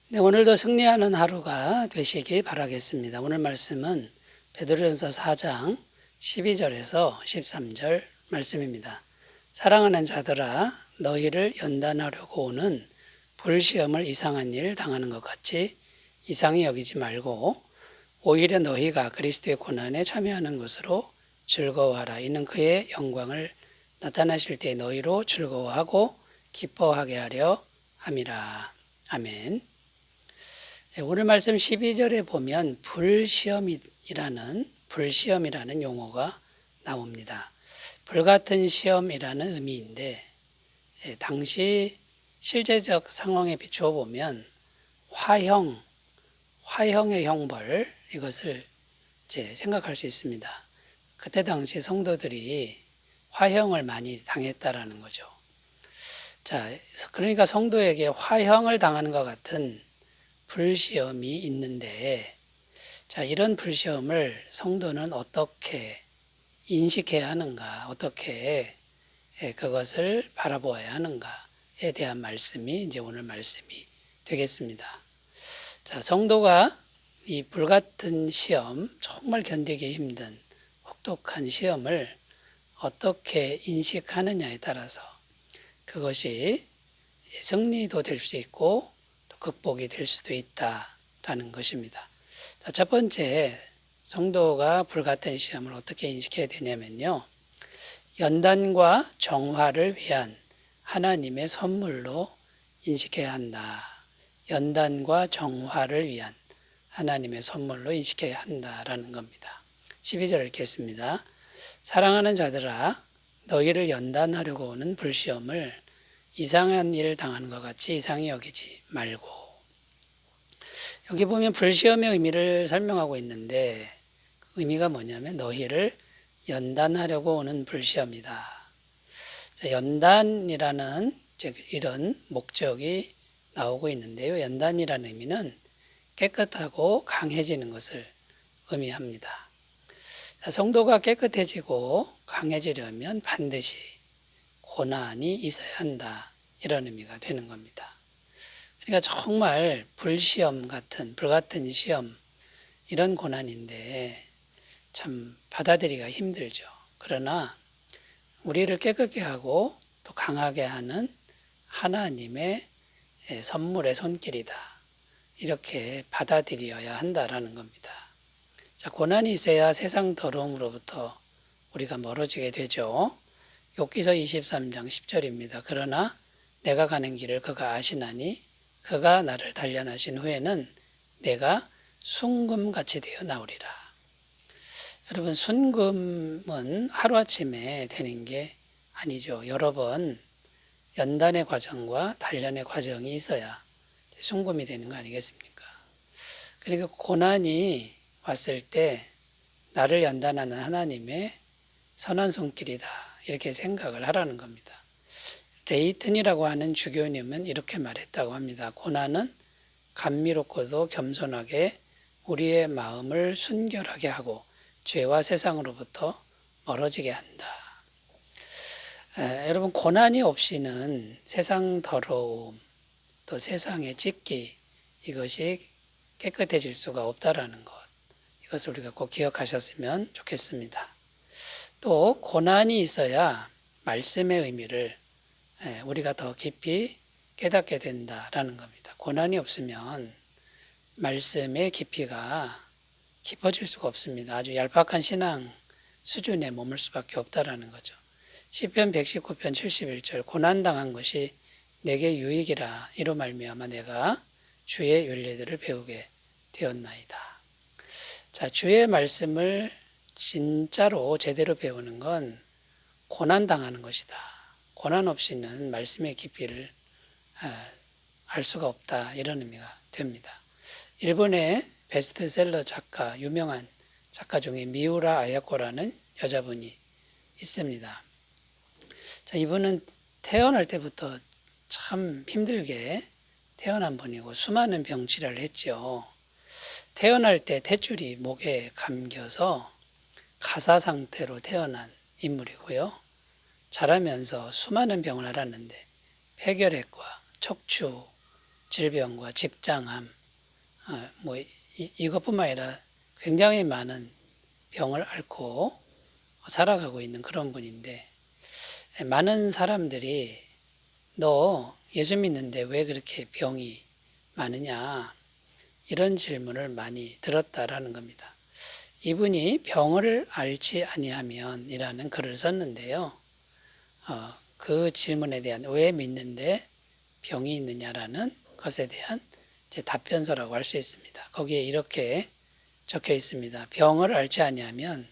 네, 오늘도 승리하는 하루가 되시기 바라겠습니다. 오늘 말씀은 베드로전서 4장 12절에서 13절 말씀입니다. 사랑하는 자들아, 너희를 연단하려고 오는 불시험을 이상한 일 당하는 것 같이 이상히 여기지 말고 오히려 너희가 그리스도의 고난에 참여하는 것으로 즐거워하라. 이는 그의 영광을 나타나실 때 너희로 즐거워하고 기뻐하게 하려 함이라. 아멘. 오늘 말씀 12절에 보면 불시험이라는 용어가 나옵니다. 불같은 시험이라는 의미인데, 당시 실제적 상황에 비추어 보면 화형의 형벌, 이것을 이제 생각할 수 있습니다. 그때 당시 성도들이 화형을 많이 당했다라는 거죠. 자, 그러니까 성도에게 화형을 당하는 것 같은 불시험이 있는데, 자, 이런 불시험을 성도는 어떻게 인식해야 하는가, 어떻게 그것을 바라보아야 하는가에 대한 말씀이 이제 오늘 말씀이 되겠습니다. 자, 성도가 이 불같은 시험, 정말 견디기 힘든 혹독한 시험을 어떻게 인식하느냐에 따라서 그것이 승리도 될 수 있고 극복이 될 수도 있다라는 것입니다. 자, 첫 번째, 성도가 불같은 시험을 어떻게 인식해야 되냐면요, 연단과 정화를 위한 하나님의 선물로 인식해야 한다. 연단과 정화를 위한 하나님의 선물로 인식해야 한다라는 겁니다. 12절 읽겠습니다. 사랑하는 자들아, 너희를 연단하려고 오는 불시험을 이상한 일을 당하는 것 같이 이상히 여기지 말고. 여기 보면 불시험의 의미를 설명하고 있는데, 그 의미가 뭐냐면 너희를 연단하려고 오는 불시험이다. 연단이라는 이런 목적이 나오고 있는데요. 연단이라는 의미는 깨끗하고 강해지는 것을 의미합니다. 성도가 깨끗해지고 강해지려면 반드시 고난이 있어야 한다. 이런 의미가 되는 겁니다. 그러니까 정말 불같은 시험, 이런 고난인데 참 받아들이기가 힘들죠. 그러나 우리를 깨끗게 하고 또 강하게 하는 하나님의 선물의 손길이다. 이렇게 받아들여야 한다라는 겁니다. 자, 고난이 있어야 세상 더러움으로부터 우리가 멀어지게 되죠. 욥기서 23장 10절입니다. 그러나 내가 가는 길을 그가 아시나니 그가 나를 단련하신 후에는 내가 순금같이 되어 나오리라. 여러분, 순금은 하루아침에 되는 게 아니죠. 여러 번 연단의 과정과 단련의 과정이 있어야 순금이 되는 거 아니겠습니까? 그러니까 고난이 왔을 때 나를 연단하는 하나님의 선한 손길이다, 이렇게 생각을 하라는 겁니다. 레이튼이라고 하는 주교님은 이렇게 말했다고 합니다. 고난은 감미롭고도 겸손하게 우리의 마음을 순결하게 하고 죄와 세상으로부터 멀어지게 한다. 여러분, 고난이 없이는 세상 더러움, 또 세상의 찢기, 이것이 깨끗해질 수가 없다라는 것, 이것을 우리가 꼭 기억하셨으면 좋겠습니다. 또 고난이 있어야 말씀의 의미를 우리가 더 깊이 깨닫게 된다라는 겁니다. 고난이 없으면 말씀의 깊이가 깊어질 수가 없습니다. 아주 얄팍한 신앙 수준에 머물 수밖에 없다라는 거죠. 시편 119편 71절, 고난당한 것이 내게 유익이라 이로 말미암아 내가 주의 윤례들을 배우게 되었나이다. 자, 주의 말씀을 진짜로 제대로 배우는 건 고난당하는 것이다. 고난 없이는 말씀의 깊이를 알 수가 없다, 이런 의미가 됩니다. 일본의 베스트셀러 작가, 유명한 작가 중에 미우라 아야코라는 여자분이 있습니다. 자, 이분은 태어날 때부터 참 힘들게 태어난 분이고 수많은 병치료를 했죠. 태어날 때 탯줄이 목에 감겨서 가사 상태로 태어난 인물이고요. 자라면서 수많은 병을 앓았는데 폐결핵과 척추, 질병과 직장암, 뭐 이것뿐만 아니라 굉장히 많은 병을 앓고 살아가고 있는 그런 분인데, 많은 사람들이 너 예수 믿는데 왜 그렇게 병이 많으냐, 이런 질문을 많이 들었다라는 겁니다. 이분이 병을 앓지 아니하면 이라는 글을 썼는데요. 그 질문에 대한 왜 믿는데 병이 있느냐라는 것에 대한 제 답변서라고 할 수 있습니다. 거기에 이렇게 적혀 있습니다. 병을 앓지 아니하면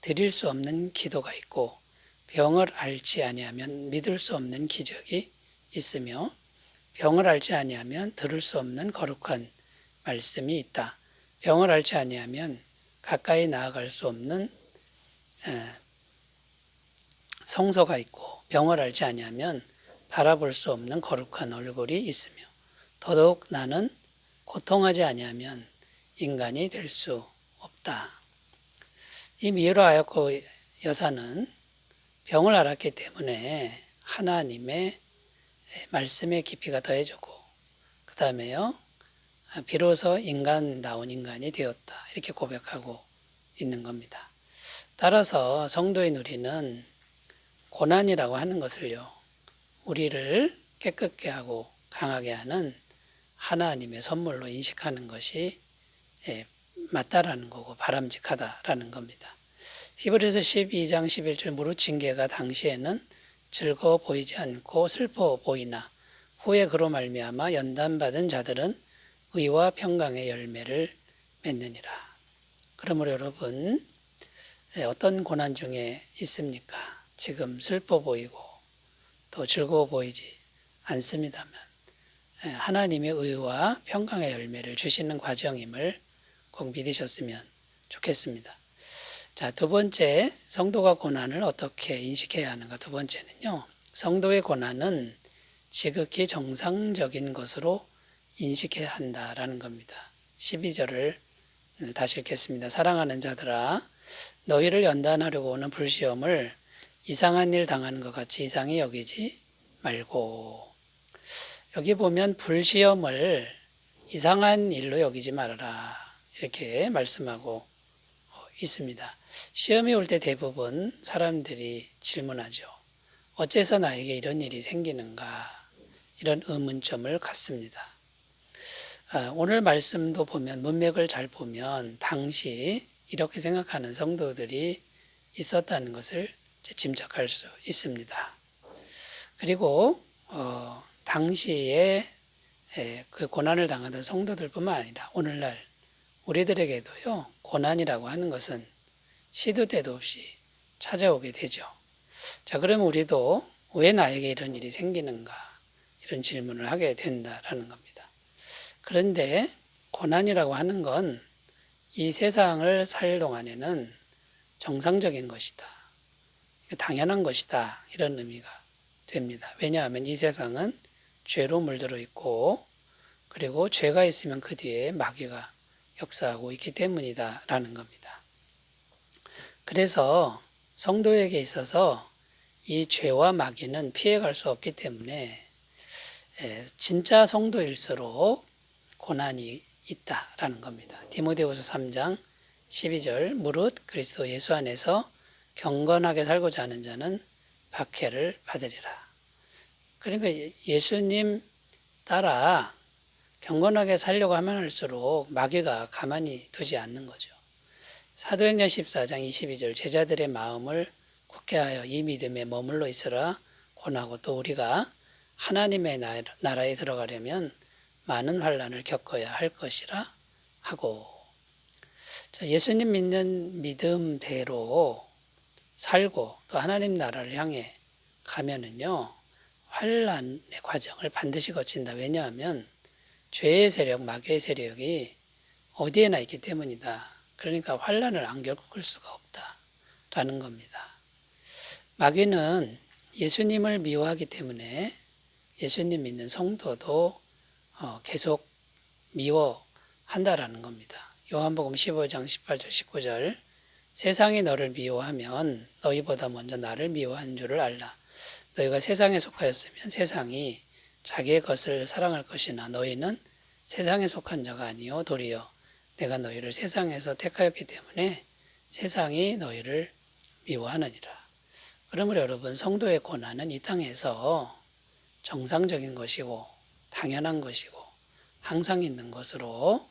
드릴 수 없는 기도가 있고, 병을 앓지 아니하면 믿을 수 없는 기적이 있으며, 병을 앓지 아니하면 들을 수 없는 거룩한 말씀이 있다. 병을 앓지 아니하면 가까이 나아갈 수 없는 성소가 있고, 병을 앓지 아니하면 바라볼 수 없는 거룩한 얼굴이 있으며, 더더욱 나는 고통하지 아니하면 인간이 될 수 없다. 이 미에로 아야코 여사는 병을 앓았기 때문에 하나님의 말씀의 깊이가 더해졌고, 그 다음에요, 비로소 인간다운 인간이 되었다, 이렇게 고백하고 있는 겁니다. 따라서 성도인 우리는 고난이라고 하는 것을요, 우리를 깨끗게 하고 강하게 하는 하나님의 선물로 인식하는 것이 맞다라는 거고 바람직하다라는 겁니다. 히브리서 12장 11절 무릇 징계가 당시에는 즐거워 보이지 않고 슬퍼 보이나 후에 그로 말미암아 연단받은 자들은 의와 평강의 열매를 맺느니라. 그러므로 여러분, 어떤 고난 중에 있습니까? 지금 슬퍼 보이고 또 즐거워 보이지 않습니다만 하나님의 의와 평강의 열매를 주시는 과정임을 꼭 믿으셨으면 좋겠습니다. 자, 두 번째, 성도가 고난을 어떻게 인식해야 하는가? 두 번째는요, 성도의 고난은 지극히 정상적인 것으로 인식해야 한다라는 겁니다. 12절을 다시 읽겠습니다. 사랑하는 자들아, 너희를 연단하려고 오는 불시험을 이상한 일 당하는 것 같이 이상히 여기지 말고. 여기 보면 불시험을 이상한 일로 여기지 말아라, 이렇게 말씀하고 있습니다. 시험이 올 때 대부분 사람들이 질문하죠. 어째서 나에게 이런 일이 생기는가? 이런 의문점을 갖습니다. 오늘 말씀도 보면, 문맥을 잘 보면 당시 이렇게 생각하는 성도들이 있었다는 것을 짐작할 수 있습니다. 그리고 당시에 그 고난을 당하던 성도들뿐만 아니라 오늘날 우리들에게도요, 고난이라고 하는 것은 시도 때도 없이 찾아오게 되죠. 자, 그럼 우리도 왜 나에게 이런 일이 생기는가? 이런 질문을 하게 된다라는 겁니다. 그런데 고난이라고 하는 건 이 세상을 살 동안에는 정상적인 것이다, 당연한 것이다, 이런 의미가 됩니다. 왜냐하면 이 세상은 죄로 물들어 있고, 그리고 죄가 있으면 그 뒤에 마귀가 역사하고 있기 때문이다라는 겁니다. 그래서 성도에게 있어서 이 죄와 마귀는 피해갈 수 없기 때문에 진짜 성도일수록 고난이 있다라는 겁니다. 디모데후서 3장 12절 무릇 그리스도 예수 안에서 경건하게 살고자 하는 자는 박해를 받으리라. 그러니까 예수님 따라 경건하게 살려고 하면 할수록 마귀가 가만히 두지 않는 거죠. 사도행전 14장 22절 제자들의 마음을 굳게 하여 이 믿음에 머물러 있으라 권하고, 또 우리가 하나님의 나라에 들어가려면 많은 환난을 겪어야 할 것이라 하고. 예수님 믿는 믿음대로 살고 또 하나님 나라를 향해 가면은요, 환난의 과정을 반드시 거친다. 왜냐하면 죄의 세력, 마귀의 세력이 어디에나 있기 때문이다. 그러니까 환난을 안 겪을 수가 없다라는 겁니다. 마귀는 예수님을 미워하기 때문에 예수님 믿는 성도도 계속 미워한다라는 겁니다. 요한복음 15장 18절 19절 세상이 너를 미워하면 너희보다 먼저 나를 미워한 줄을 알라. 너희가 세상에 속하였으면 세상이 자기의 것을 사랑할 것이나 너희는 세상에 속한 자가 아니요 도리어 내가 너희를 세상에서 택하였기 때문에 세상이 너희를 미워하느니라. 그러므로 여러분, 성도의 고난은 이 땅에서 정상적인 것이고 당연한 것이고 항상 있는 것으로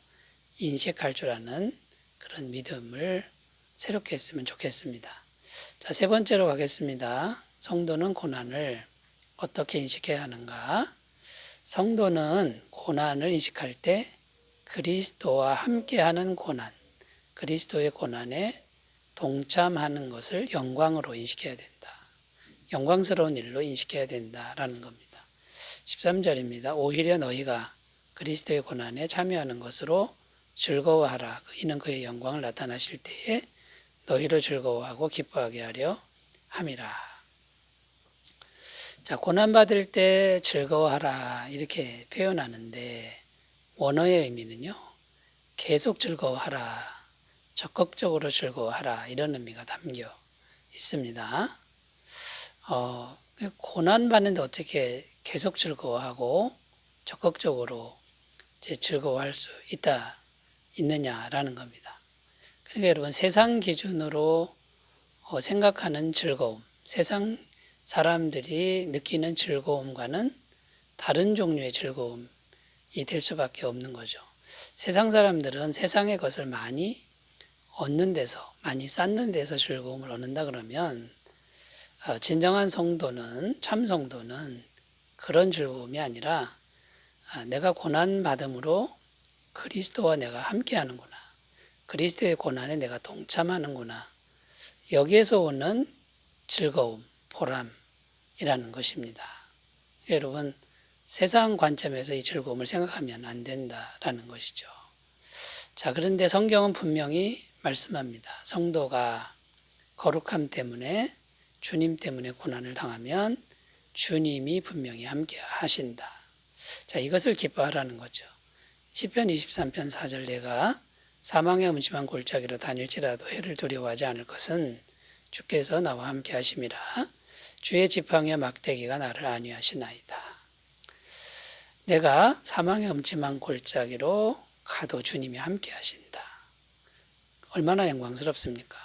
인식할 줄 아는 그런 믿음을 새롭게 했으면 좋겠습니다. 자, 세 번째로 가겠습니다. 성도는 고난을 어떻게 인식해야 하는가? 성도는 고난을 인식할 때 그리스도와 함께하는 고난, 그리스도의 고난에 동참하는 것을 영광으로 인식해야 된다. 영광스러운 일로 인식해야 된다라는 겁니다. 13절입니다. 오히려 너희가 그리스도의 고난에 참여하는 것으로 즐거워하라. 이는 그의 영광을 나타나실 때에 너희로 즐거워하고 기뻐하게 하려 함이라. 자, 고난받을 때 즐거워하라 이렇게 표현하는데 원어의 의미는요, 계속 즐거워하라, 적극적으로 즐거워하라 이런 의미가 담겨 있습니다. 고난받는데 어떻게 계속 즐거워하고 적극적으로 즐거워할 수 있느냐라는 겁니다. 그러니까 여러분, 세상 기준으로 생각하는 즐거움, 세상 사람들이 느끼는 즐거움과는 다른 종류의 즐거움이 될 수밖에 없는 거죠. 세상 사람들은 세상의 것을 많이 얻는 데서, 많이 쌓는 데서 즐거움을 얻는다 그러면 진정한 성도는, 참 성도는 그런 즐거움이 아니라 내가 고난받음으로 그리스도와 내가 함께하는구나, 그리스도의 고난에 내가 동참하는구나, 여기에서 오는 즐거움, 보람이라는 것입니다. 여러분, 세상 관점에서 이 즐거움을 생각하면 안 된다라는 것이죠. 자, 그런데 성경은 분명히 말씀합니다. 성도가 거룩함 때문에, 주님 때문에 고난을 당하면 주님이 분명히 함께 하신다. 자, 이것을 기뻐하라는 거죠. 시편 23편 4절, 내가 사망의 음침한 골짜기로 다닐지라도 해를 두려워하지 않을 것은 주께서 나와 함께 하심이라. 주의 지팡이와 막대기가 나를 안위하시나이다. 내가 사망의 음침한 골짜기로 가도 주님이 함께 하신다. 얼마나 영광스럽습니까?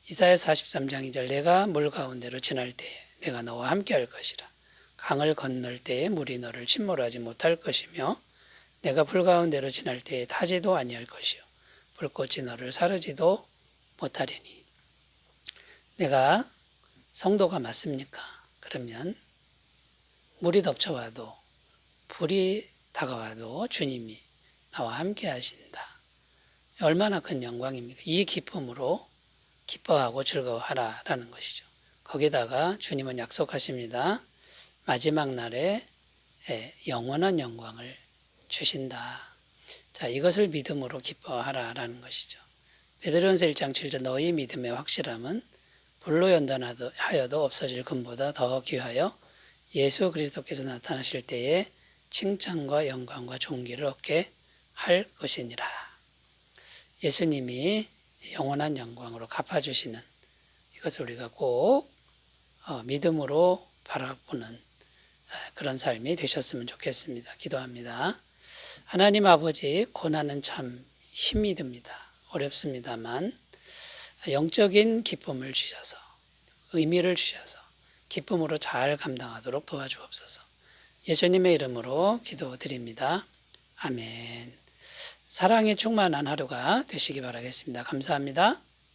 이사야 43장 2절, 내가 물 가운데로 지날 때에 내가 너와 함께 할 것이라. 강을 건널 때에 물이 너를 침몰하지 못할 것이며 내가 불 가운데로 지날 때에 타지도 아니할 것이요 불꽃이 너를 사르지도 못하리니. 내가 성도가 맞습니까? 그러면 물이 덮쳐와도, 불이 다가와도 주님이 나와 함께 하신다. 얼마나 큰 영광입니까? 이 기쁨으로 기뻐하고 즐거워하라라는 것이죠. 거기다가 주님은 약속하십니다. 마지막 날에 영원한 영광을 주신다. 자, 이것을 믿음으로 기뻐하라라는 것이죠. 베드로전서 1장 7절, 너희 믿음의 확실함은 불로 연단하여도 없어질 금보다 더 귀하여 예수 그리스도께서 나타나실 때에 칭찬과 영광과 존귀를 얻게 할 것이니라. 예수님이 영원한 영광으로 갚아주시는 이것을 우리가 꼭 믿음으로 바라보는 그런 삶이 되셨으면 좋겠습니다. 기도합니다. 하나님 아버지, 고난은 참 힘이 듭니다. 어렵습니다만 영적인 기쁨을 주셔서, 의미를 주셔서 기쁨으로 잘 감당하도록 도와주옵소서. 예수님의 이름으로 기도드립니다. 아멘. 사랑이 충만한 하루가 되시기 바라겠습니다. 감사합니다.